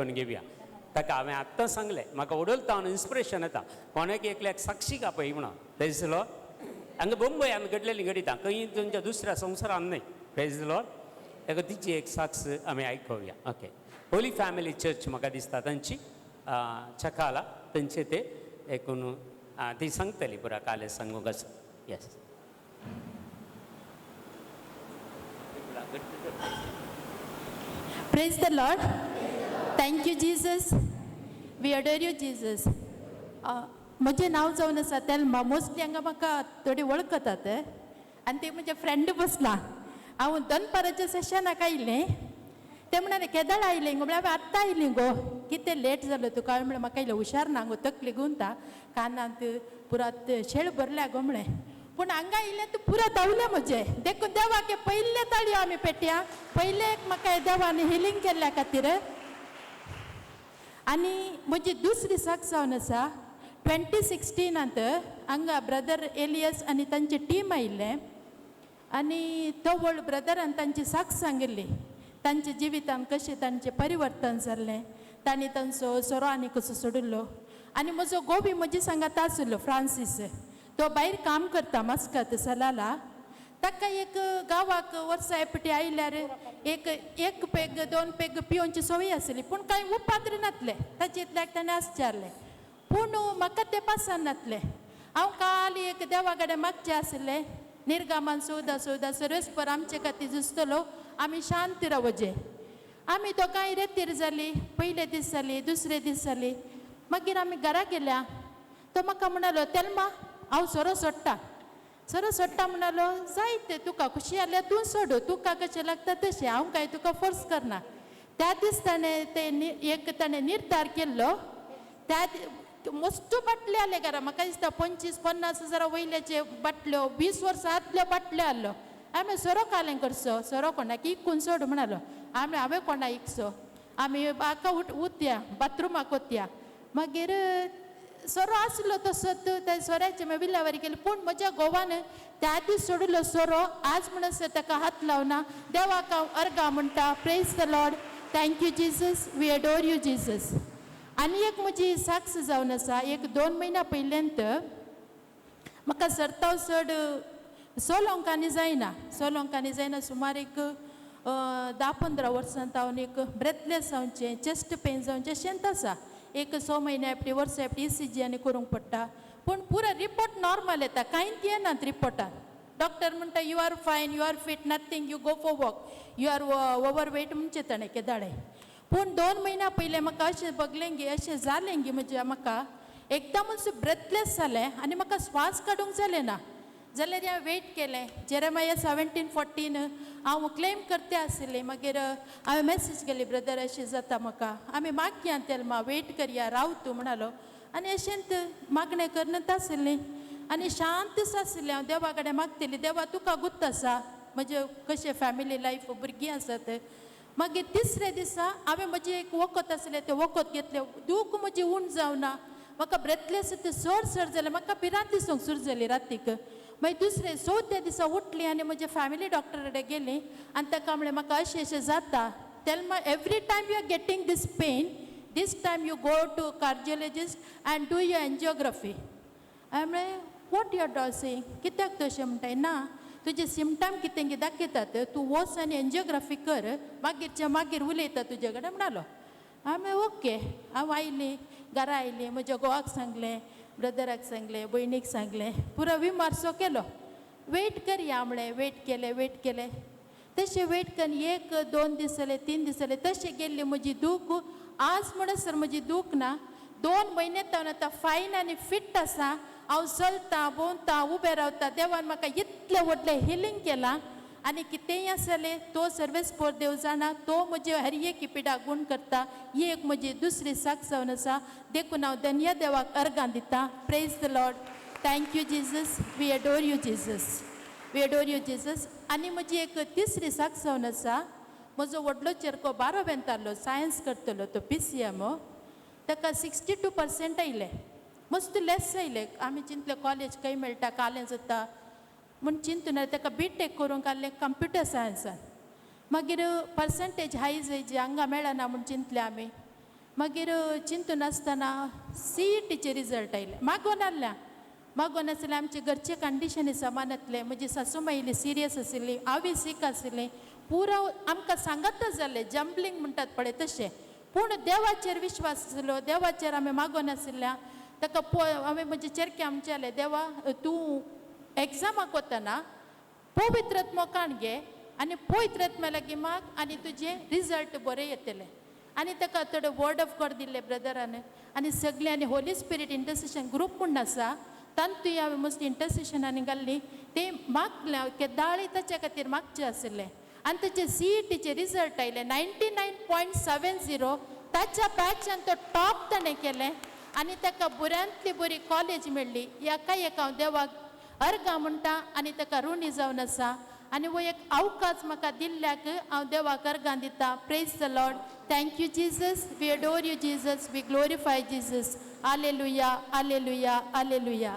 आयकोन घेवया. ताका हांवें आत्तां सांगलें म्हाका उडलता हांव इन्स्पिरेशन येता कोणाक एकल्याक साक्षी का पळय म्हणून पेजलो हांगा मुंबय आमी घडलेली घडिता खंय तुमच्या दुसऱ्या संवसारान न्हय पेजलो ताका तिची एक साक्ष आमी आयकोवया. ओके. होली फॅमिली चर्च म्हाका दिसता तांची चकाला तांचे ते एकूण ती सांगतली पुरा काले सांगू कसो. Yes. Praise the Lord. Thank you, Jesus. We adore you, Jesus. म्हजें नांव जावन आसा तेल्मा. मोस्टली हांगा म्हाका थोडी वळखतात आनी ते म्हजे फ्रेंड बसला. हांव दनपाराच्या सेशनाक आयलें ते म्हणाले केदाळ आयलें गो म्हळ्यार हांवें आत्तां आयलीं गो कितें लेट जालो तुका हांवें म्हळ्यार म्हाका इल्लें हुशार ना गो तकली गुंता कानांत पुरात शेळ भरल्या गो म्हळें. पूण हांगा आयलें तूं पुरो धांवलें म्हजें देखून देवाक पयले ताळयो आमी पेटया. पयले एक म्हाका देवान हिलींग केल्ल्या खातीर. आनी म्हजी दुसरी साक्ष जावन आसा 2016 हांगा ब्रदर एलियस आनी तांची टीम आयिल्लें आनी तो व्हड ब्रदरान तांची साक्ष सांगिल्ली तांच्या जिवितान कशें तांचें परिवर्तन जाल्लें तांणी तांचो सोरो आनी कसो सोडिल्लो. आनी म्हजो गोबी म्हजे सांगात आशिल्लो फ्रांसीस तो भायर काम करता मस्कत सलाला. ताका एक गांवाक वर्सा एपटी आयल्यार एक पेग 2 पेग पिवोवची संवय आसली पूण कांय उपाद्र नासलें ताचे इतल्याक ताणें आसचारलें. पूण म्हाका तें पासन नासलें. हांव काल एक देवा कडेन मागचें आसलें निर्गामान सोदा सर्वेस्पर आमचे खातीर जुस्तलो आमी शांत रावचे. आमी दोगांय रेतीर जाली. पयले दीस जाली दुसरे दीस जाली. मागीर आमी घरा गेल्या. तो म्हाका म्हणलो तेल्मा हांव सोरो सोडटा म्हणलो जायते तुका खुशी जाल्यार तूं सोडू तुका कशें लागता तशें हांव कांय तुका फोर्स करना. त्या दीस ताणें निर्धार केल्लो. त्या मस्त बाटल्यो आले घरा म्हाका दिसता 25-50 हजारा वयल्याचे बाटल्यो 20 वर्सां आदल्यो बाटल्यो आहलो. हांवें सोरो कालें करचो सोरो कोणाक इकून सोड म्हणलो. हांवें कोणा इकचो आमी बाका उतया बाथरुमाक वतया. मागीर सोरो आसलो तसोच त्या सोऱ्याचे हांवें विल्लावारी केली. पूण म्हज्या घोवान त्या दीस सोडिल्लो सोरो आज म्हणसर ताका हात लावना. देवाक हांव अर्गा म्हणटा. Praise the lord. Thank you Jesus. We adore you Jesus. आनी एक म्हजी साक्ष जावन आसा. एक 2 म्हयन्या पयल्यांत म्हाका सरताव चड सोलोंकांनी जायना सुमार एक 10-15 वर्सांत हांव एक ब्रेथलेस जावचें चेस्ट पेन जावचें अशेंत आसा. एक 6 म्हयने एपटी वर्सा एपटी ECG आनी करूंक पडटा. पूण पुरो रिपोर्ट नॉर्मल येता कांयच येनात रिपोर्टान. डॉक्टर म्हणटा you are fine you are fit nothing you go for walk you are overweight म्हणचे ताणें केदाळे. पूण 2 म्हयन्या पयलें म्हाका अशें बगलें गे अशें जालें गे म्हणजे म्हाका एकदमच ब्रेथलेस जालें आनी म्हाका स्वास काडूंक जालें ना. जाल्यार हांवें वेट केलें. जेरेमाया 17:14 हांव क्लेम करते आसलें. मागीर हांवें मॅसेज केली ब्रदर अशें जाता म्हाका आमी मागया तेल्मा वेट करया राव तूं म्हणलो. आनी अशेंत मागणें करनत आसलीं आनी शांतच आसलें. हांव देवा कडेन मागतली देवा तुका गुत्त आसा म्हजें कशें फॅमिली लायफ भुरगीं आसात. मागीर तिसरे दिसा हांवें म्हजें एक वखद आसलें तें वखद घेतलें. दूख म्हजी उण जावना. म्हाका ब्रेथलेस चड जालें. म्हाका भिरांत दिसूंक सुरू जाली रातीक. मागीर दुसरे 4थ्या दिसा उठलीं आनी म्हजे फॅमिली डॉक्टर कडेन गेलीं आनी ताका म्हणलें म्हाका अशें जाता. Thelma every time you are getting this pain this time you go to cardiologist and do your angiography. हांवें म्हणलें वॉट यू आर डॉसिंग कित्याक तशें म्हणटाय ना तुजे सिमटम कितें दाखयतात तूं वच आनी एंजिओग्राफी कर मागीर उलयता तुजे कडेन म्हणलो. हांवें ओके. हांव आयलीं घरा आयलीं म्हज्या घोवाक सांगलें ब्रदराक सांगलें भयणीक सांगलें पुरो विमर्सो केलो. वेट करया म्हणलें. वेट केलें तशें वेट करून 1-2 दीस जाले 3 दीस जाले तशें गेल्ली म्हजी दूख. आज म्हणसर म्हजी दूख ना. 2 म्हयने जावन आतां फायन आनी फिट आसा. हांव चलतां भोंवतां उबें रावतां. देवान म्हाका इतलें व्हडलें हिलींग केलां आनी कितेंय आसलें तो सर्वेस्पोर देव जाणा तो म्हजे हर एक पिडा गूण करता. ही एक म्हजी दुसरी साक्ष जावन आसा. देखून हांव धन्य देवाक अर्गां दितां. Praise the lord. Thank you Jesus. We adore you Jesus. We adore you Jesus. आनी म्हजी एक तिसरी साक्ष जावन आसा. म्हजो व्हडलो चेडको 12वेंत आहलो सायन्स करतलो तो PCM. ताका 62% आयले. मस्त लेस आयले. आमी चिंतलें कॉलेज खंय मेळटा कालें जाता म्हूण चिंतून ताका BTech करूंक आहलें कंप्युटर सायन्सान. मागीर पर्संटेज हाय जायची हांगा मेळना म्हूण चिंतलें आमी. मागीर चिंतून आसतना CETचे रिजल्ट आयले मागोन आहल्या मागोन आसले आमचे घरचे कंडिशनी समानातले म्हजी सासूमाय इल्ली सिरियस आशिल्ली हांवूय सीक आशिल्लें पुरो आमकां सांगतच जालें जंबलिंग म्हणटात पळय तशें पूण देवाचेर विश्वास आसलो देवाचेर आमी मागोन आशिल्ल्या ताका हांवें म्हजे चेरके आमचेले देवा तूं एग्जामाक वतना पवित्र आत्मोकाण घे आनी पवित्र आत्म्या लागीं माग आनी तुजे रिजल्ट बरे येतले आनी ताका थोडे वर्ड ऑफ गॉड दिल्ले ब्रदरान आनी सगळे आनी होली स्पिरीट इंटरसेशन ग्रूप म्हूण आसा तांतूय हांवें मस्ट इंटरसेशनांनी घाल्ली ते मागल्या दाळी ताचे खातीर मागचे आशिल्ले आनी ताचे CETचे रिजल्ट आयले 99.70 ताच्या बॅचान तो टॉप ताणें केलें आनी ताका बऱ्यांतली बरी कॉलेज मेळ्ळी एका हांव देवाक अर्गा म्हणटा आनी ताका ऋणी जावन आसा आनी वो एक अवकाश म्हाका दिल्ल्याक हांव देवाक अर्गां दिता praise the lord thank you Jesus we adore you Jesus we glorify Jesus hallelujah hallelujah hallelujah